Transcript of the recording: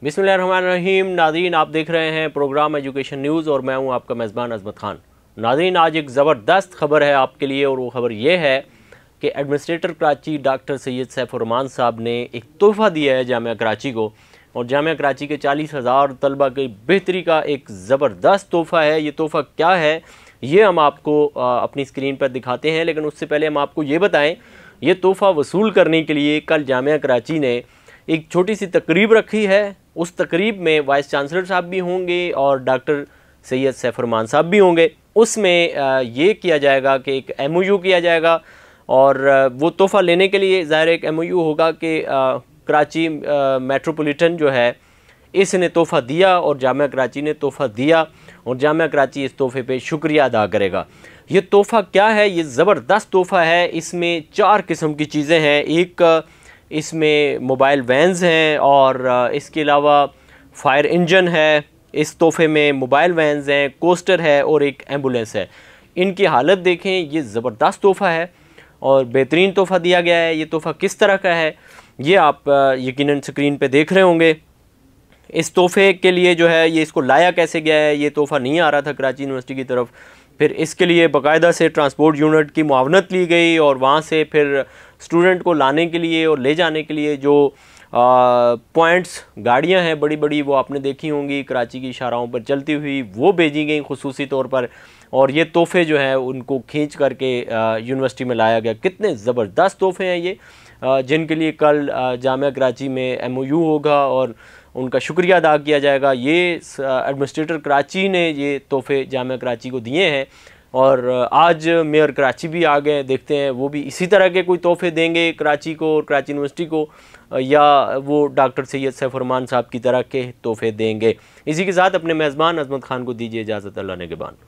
बिस्मिल्लाहिर्रहमानिर्रहीम। नाज़रीन, आप देख रहे हैं प्रोग्राम एजुकेशन न्यूज़ और मैं हूं आपका मेज़बान अज़मत ख़ान। नाज़रीन, आज एक ज़बरदस्त खबर है आपके लिए और वो ख़बर ये है कि एडमिनिस्ट्रेटर कराची डॉक्टर सैयद सैफुर्रहमान साहब ने एक तोहफ़ा दिया है जामिया कराची को, और जामिया कराची के 40,000 तलबा की बेहतरी का एक ज़बरदस्त तोहफ़ा है। ये तोहफ़ा क्या है ये हम आपको अपनी स्क्रीन पर दिखाते हैं, लेकिन उससे पहले हम आपको ये बताएँ, ये तोहफ़ा वसूल करने के लिए कल जामिया कराची ने एक छोटी सी तकरीब रखी है। उस तकरीब में वाइस चांसलर साहब भी होंगे और डॉक्टर सैयद सैफुर्रहमान साहब भी होंगे। उसमें ये किया जाएगा कि एक MOU किया जाएगा, और वो तोहफ़ा लेने के लिए ज़ाहिर एक MOU होगा कि कराची मेट्रोपॉलिटन जो है इसने तोहफ़ा दिया और जामिया कराची ने तोहफ़ा दिया, और जामिया कराची इस तोहफ़े पे शुक्रिया अदा करेगा। ये तोहफ़ा क्या है? ये ज़बरदस्त तोहफ़ा है। इसमें 4 किस्म की चीज़ें हैं। एक इसमें मोबाइल वैन्स हैं, और इसके अलावा फायर इंजन है। इस तोहफ़े में मोबाइल वैन्स हैं, कोस्टर है और एक एम्बुलेंस है। इनकी हालत देखें, ये ज़बरदस्त तोहफ़ा है और बेहतरीन तोहफ़ा दिया गया है। ये तोहफ़ा किस तरह का है ये आप यकीनन स्क्रीन पे देख रहे होंगे। इस तोहफ़े के लिए जो है ये इसको लाया कैसे गया है, ये तोहफ़ा नहीं आ रहा था कराची यूनिवर्सिटी की तरफ। फिर इसके लिए बाकायदा से ट्रांसपोर्ट यूनिट की मुआवनत ली गई, और वहाँ से फिर स्टूडेंट को लाने के लिए और ले जाने के लिए जो पॉइंट्स गाड़ियाँ हैं बड़ी बड़ी, वो आपने देखी होंगी कराची की शाहराहों पर चलती हुई, वो भेजी गई खुसूसी तौर पर, और ये तोहफ़े जो हैं उनको खींच करके यूनिवर्सिटी में लाया गया। कितने ज़बरदस्त तोहफ़े हैं ये, जिनके लिए कल जामिया कराची में MOU होगा और उनका शुक्रिया अदा किया जाएगा। ये एडमिनिस्ट्रेटर कराची ने ये तोहफ़े जामिया कराची को दिए हैं, और आज मेयर कराची भी आ गए। देखते हैं वो भी इसी तरह के कोई तोहफ़े देंगे कराची को और कराची यूनिवर्सिटी को, या वो डॉक्टर सैयद सैफुर्रहमान साहब की तरह के तोहफ़े देंगे। इसी के साथ अपने मेज़बान अज़मत ख़ान को दीजिए इजाज़त। अल्लाह ने के बाद।